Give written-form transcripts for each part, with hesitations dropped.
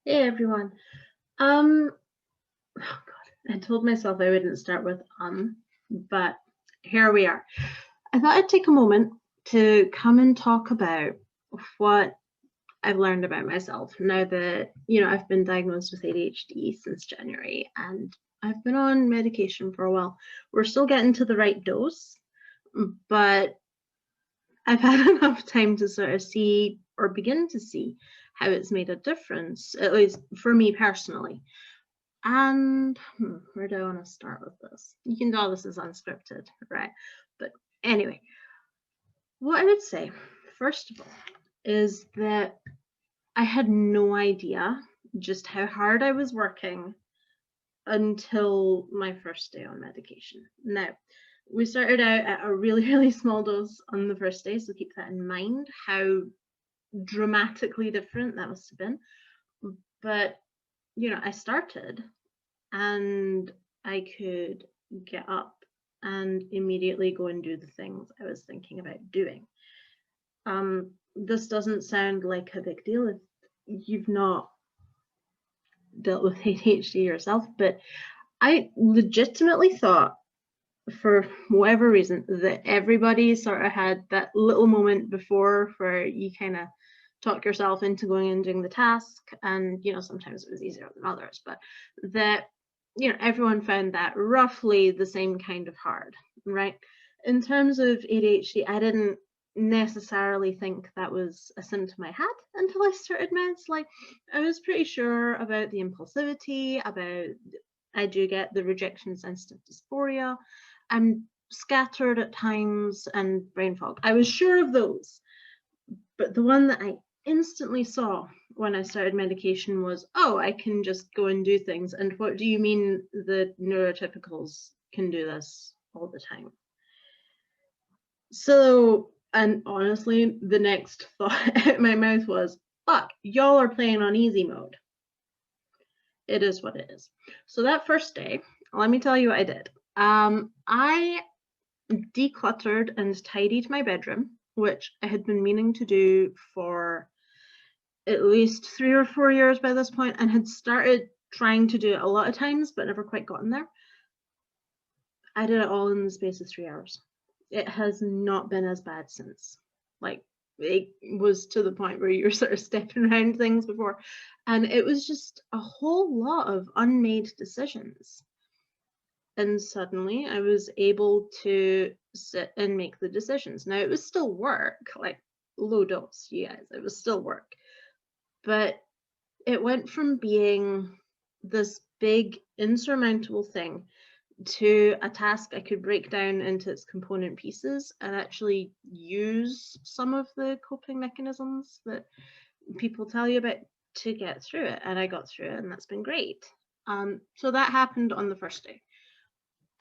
Hey everyone. Oh God, I told myself I wouldn't start with but here we are. I thought I'd take a moment to come and talk about what I've learned about myself now that, I've been diagnosed with ADHD since January and I've been on medication for a while. We're still getting to the right dose, but I've had enough time to sort of see or begin to see how it's made a difference, at least for me personally. And where do I want to start with this? You can tell this is unscripted, right? But anyway, what I would say, first of all, is that I had no idea just how hard I was working until my first day on medication. Now, we started out at a really, really small dose on the first day, so keep that in mind, how dramatically different that must have been. But, I started and I could get up and immediately go and do the things I was thinking about doing. This doesn't sound like a big deal if you've not dealt with ADHD yourself, but I legitimately thought, for whatever reason, that everybody sort of had that little moment before where you kind of talk yourself into going and doing the task, and sometimes it was easier than others, but that everyone found that roughly the same kind of hard, right? In terms of ADHD, I didn't necessarily think that was a symptom I had until I started meds. Like, I was pretty sure about the impulsivity, about I do get the rejection sensitive dysphoria. I'm scattered at times and brain fog. I was sure of those. But the one that I instantly saw when I started medication was, oh, I can just go and do things. And what do you mean the neurotypicals can do this all the time? So, and honestly, the next thought out my mouth was, fuck, y'all are playing on easy mode. It is what it is. So that first day, let me tell you what I did. I decluttered and tidied my bedroom, which I had been meaning to do for at least 3 or 4 years by this point, and had started trying to do it a lot of times, but never quite gotten there. I did it all in the space of 3 hours. It has not been as bad since. Like, it was to the point where you were sort of stepping around things before, and it was just a whole lot of unmade decisions. And suddenly I was able to sit and make the decisions. Now, it was still work, like low dose, you guys, it was still work. But it went from being this big insurmountable thing to a task I could break down into its component pieces and actually use some of the coping mechanisms that people tell you about to get through it. And I got through it, and that's been great. So that happened on the first day.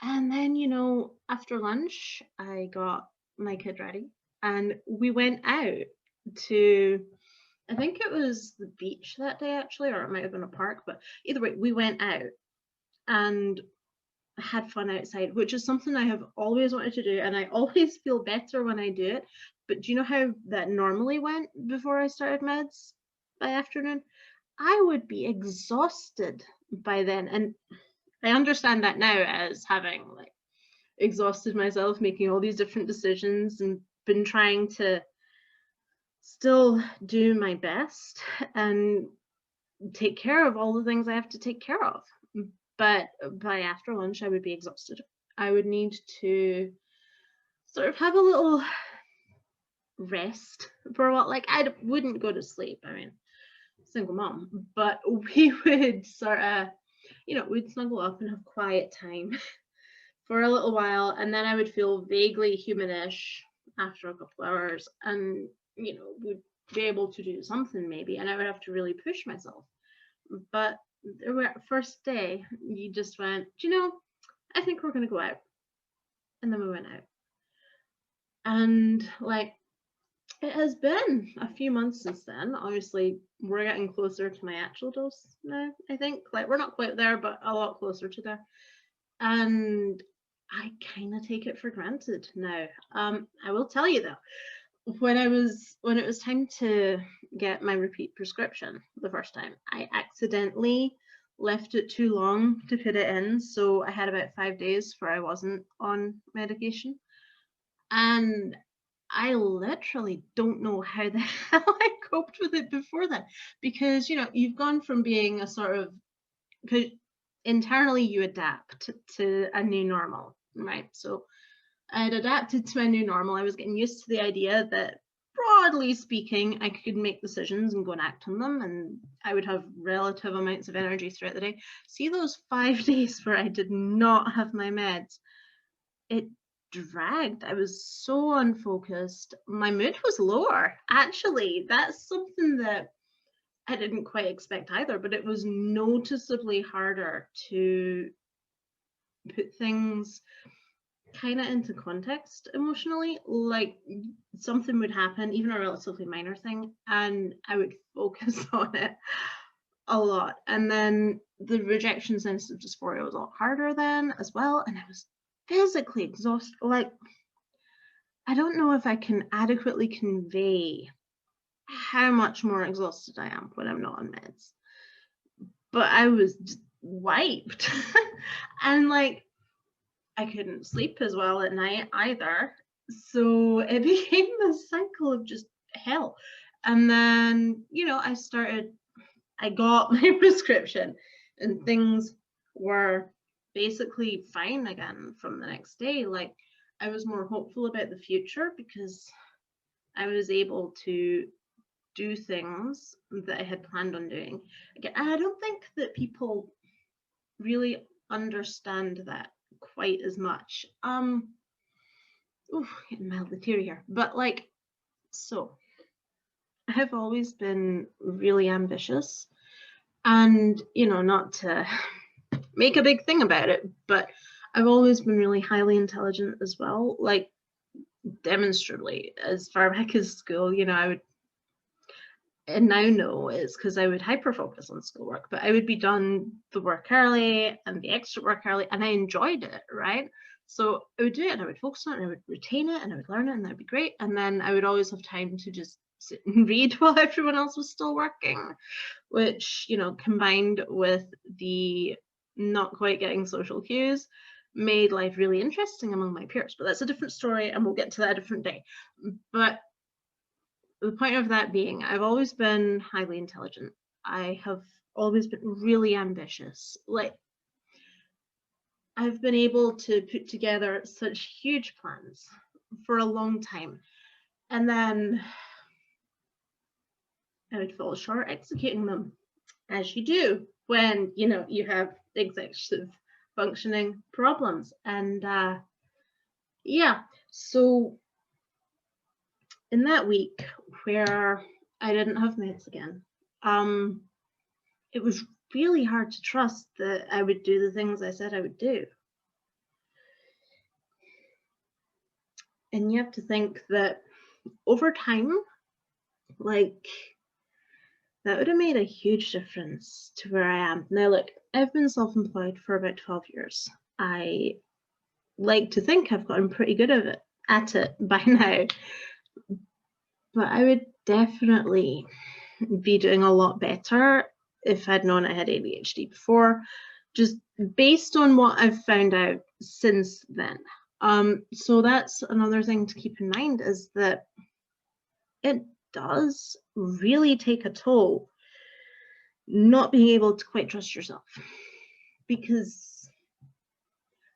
And then, after lunch, I got my kid ready and we went out to, I think it was the beach that day actually, or it might have been a park, but either way, we went out and had fun outside, which is something I have always wanted to do. And I always feel better when I do it. But do you know how that normally went before I started meds by afternoon? I would be exhausted by then. And I understand that now as having like exhausted myself making all these different decisions and been trying to still do my best and take care of all the things I have to take care of. But by after lunch, I would be exhausted. I would need to sort of have a little rest for a while. Like, I wouldn't go to sleep. I mean, single mom, but we would sort of, we'd snuggle up and have quiet time for a little while, and then I would feel vaguely humanish after a couple hours, and would be able to do something maybe, and I would have to really push myself. But the first day, you just went, I think we're gonna go out, and then we went out, and like, it has been a few months since then. Obviously, we're getting closer to my actual dose now, I think. Like, we're not quite there, but a lot closer to there. And I kind of take it for granted now. I will tell you though, when it was time to get my repeat prescription the first time. I accidentally left it too long to put it in, so I had about 5 days where I wasn't on medication. And I literally don't know how the hell I coped with it before that, because you've gone from being a sort of, internally you adapt to a new normal, right? So I had adapted to my new normal. I was getting used to the idea that, broadly speaking, I could make decisions and go and act on them, and I would have relative amounts of energy throughout the day. See those 5 days where I did not have my meds, it dragged. I was so unfocused. My mood was lower. Actually, that's something that I didn't quite expect either, but it was noticeably harder to put things kind of into context emotionally. Like, something would happen, even a relatively minor thing, and I would focus on it a lot. And then the rejection sensitive dysphoria was a lot harder then as well, and I was physically exhausted. Like, I don't know if I can adequately convey how much more exhausted I am when I'm not on meds, but I was just wiped. And like, I couldn't sleep as well at night either, so it became this cycle of just hell. And then I got my prescription, and things were basically fine again from the next day. Like, I was more hopeful about the future because I was able to do things that I had planned on doing again. And I don't think that people really understand that quite as much. Getting mildly teary here. But like, so I have always been really ambitious, and not to make a big thing about it, but I've always been really highly intelligent as well, like demonstrably. As far back as school, I would, and now know it's because I would hyper focus on schoolwork, but I would be done the work early and the extra work early, and I enjoyed it, right? So I would do it, and I would focus on it, and I would retain it, and I would learn it, and that'd be great. And then I would always have time to just sit and read while everyone else was still working, which, combined with the not quite getting social cues, made life really interesting among my peers. But that's a different story, and we'll get to that a different day. But the point of that being, I've always been highly intelligent. I have always been really ambitious. Like, I've been able to put together such huge plans for a long time, and then I would fall short executing them, as you do when you have executive functioning problems. And yeah, so in that week where I didn't have meds again, it was really hard to trust that I would do the things I said I would do. And you have to think that over time, like, that would have made a huge difference to where I am. Now, look, I've been self-employed for about 12 years. I like to think I've gotten pretty good at it by now. But I would definitely be doing a lot better if I'd known I had ADHD before, just based on what I've found out since then. So that's another thing to keep in mind, is that it does really take a toll not being able to quite trust yourself. Because,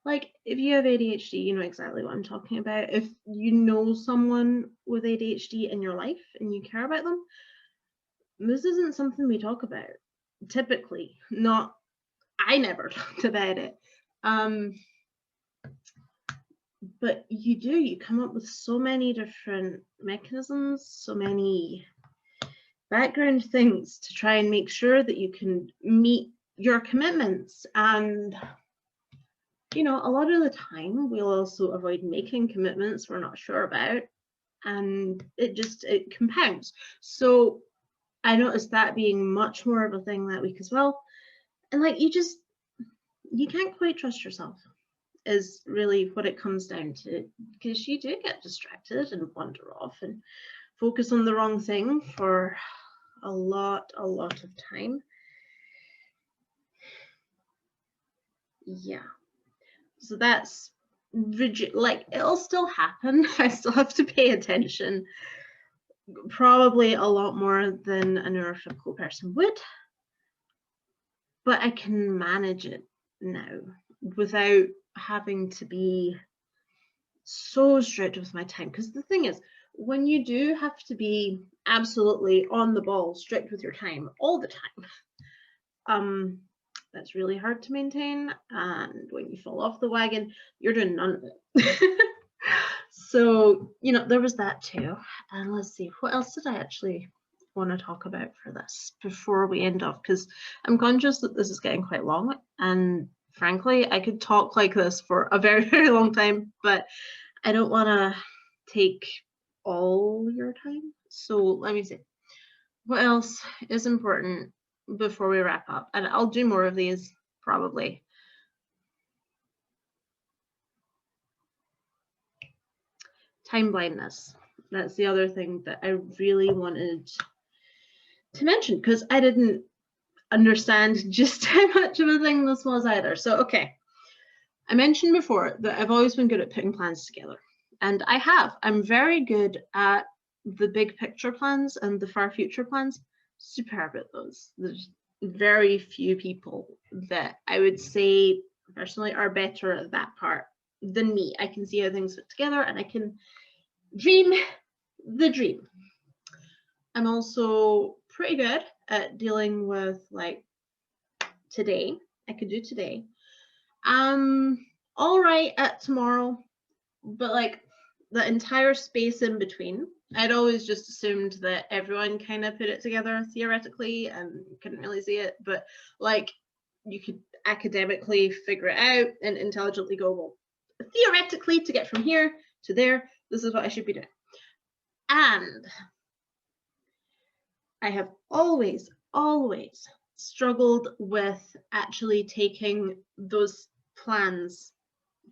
like, if you have ADHD, you know exactly what I'm talking about. If you know someone with ADHD in your life and you care about them, this isn't something we talk about typically. I never talked about it. But you come up with so many different mechanisms, so many background things to try and make sure that you can meet your commitments. And a lot of the time we'll also avoid making commitments we're not sure about, and it compounds. So I noticed that being much more of a thing that week as well. And like, you can't quite trust yourself is really what it comes down to, because you do get distracted and wander off and focus on the wrong thing for a lot of time. Yeah. So that's rigid, like it'll still happen. I still have to pay attention, probably a lot more than a neurotypical person would, but I can manage it now without having to be so strict with my time. Because the thing is, when you do have to be absolutely on the ball, strict with your time all the time, that's really hard to maintain. And when you fall off the wagon, you're doing none of it. So, you know, there was that too. And let's see, what else did I actually want to talk about for this before we end off? Because I'm conscious that this is getting quite long. And frankly, I could talk like this for a very, very long time, but I don't want to take all your time. So let me see. What else is important before we wrap up? And I'll do more of these probably. Time blindness. That's the other thing that I really wanted to mention, because I didn't understand just how much of a thing this was either. So, okay. I mentioned before that I've always been good at putting plans together. And I have. I'm very good at the big picture plans and the far future plans. Superb at those. There's very few people that I would say personally are better at that part than me. I can see how things fit together and I can dream the dream. I'm also pretty good at dealing with like today. I could do today. All right at tomorrow, but like the entire space in between, I'd always just assumed that everyone kind of put it together theoretically and couldn't really see it, but like you could academically figure it out and intelligently go, well, theoretically to get from here to there, this is what I should be doing. And I have always struggled with actually taking those plans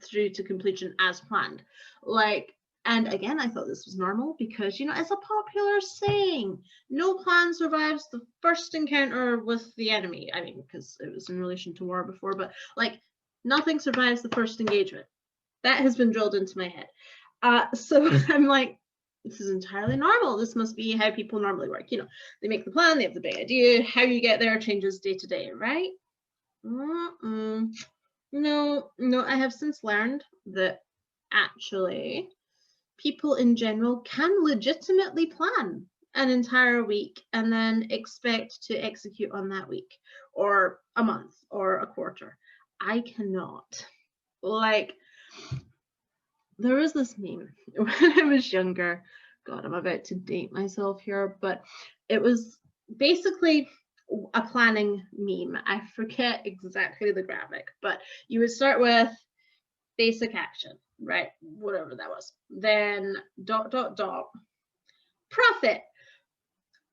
through to completion as planned. Like, and again, I thought this was normal because, you know, it's a popular saying, no plan survives the first encounter with the enemy. I mean, because it was in relation to war before, but like nothing survives the first engagement. That has been drilled into my head. So I'm like, this is entirely normal. This must be how people normally work. You know, they make the plan, they have the big idea, how you get there changes day to day, right? No, I have since learned that actually people in general can legitimately plan an entire week and then expect to execute on that week or a month or a quarter. I cannot. Like, there was this meme when I was younger. God, I'm about to date myself here, but it was basically a planning meme. I forget exactly the graphic, but you would start with basic action, right? Whatever that was. Then ... profit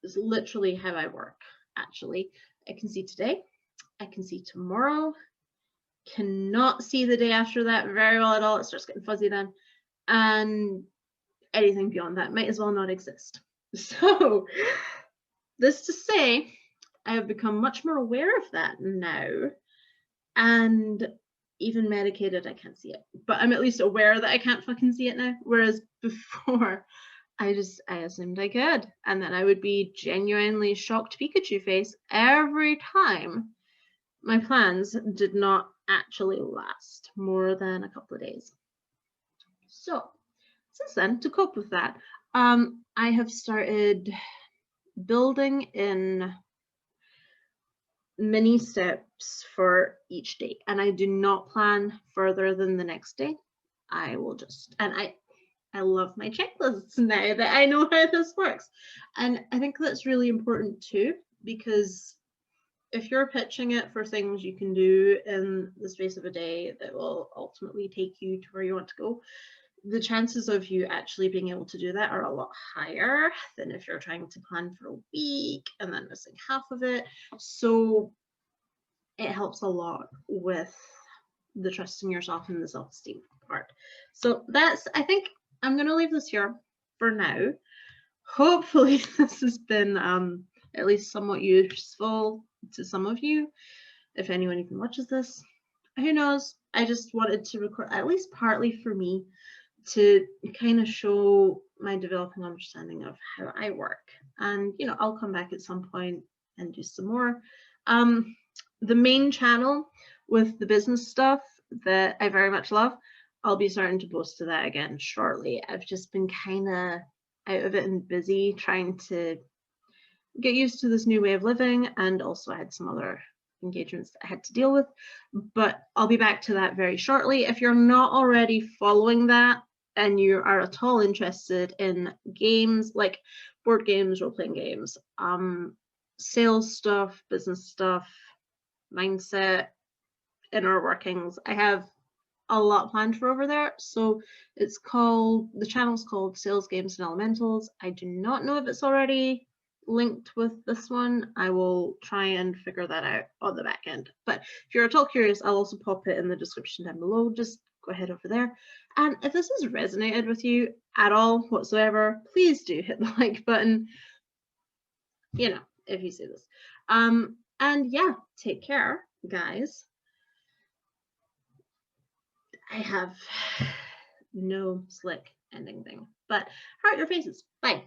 is literally how I work, actually. I can see today, I can see tomorrow, cannot see the day after that very well at all. It starts getting fuzzy then. And anything beyond that might as well not exist. So, this to say, I have become much more aware of that now. And even medicated, I can't see it. But I'm at least aware that I can't fucking see it now. Whereas before, I assumed I could. And then I would be genuinely shocked Pikachu face every time my plans did not actually last more than a couple of days. So, since then, to cope with that, I have started building in mini steps for each day, and I do not plan further than the next day. I will just, and I love my checklists now that I know how this works. And I think that's really important too, because if you're pitching it for things you can do in the space of a day that will ultimately take you to where you want to go, the chances of you actually being able to do that are a lot higher than if you're trying to plan for a week and then missing half of it. So it helps a lot with the trust in yourself and the self-esteem part. So that's, I think I'm going to leave this here for now. Hopefully this has been at least somewhat useful to some of you, if anyone even watches this. Who knows? I just wanted to record, at least partly for me, to kind of show my developing understanding of how I work. And, you know, I'll come back at some point and do some more. The main channel with the business stuff that I very much love, I'll be starting to post to that again shortly. I've just been kind of out of it and busy trying to get used to this new way of living, and also I had some other engagements that I had to deal with, but I'll be back to that very shortly. If you're not already following that and you are at all interested in games, like board games, role-playing games, sales stuff, business stuff, mindset, inner workings, I have a lot planned for over there. So it's called, the channel's called Sales Games and Elementals. I do not know if it's already linked with this one. I will try and figure that out on the back end. But if you're at all curious, I'll also pop it in the description down below. Just go ahead over there. And if this has resonated with you at all whatsoever, please do hit the like button, you know, if you see this. And yeah, take care, guys. I have no slick ending thing, but heart your faces. Bye.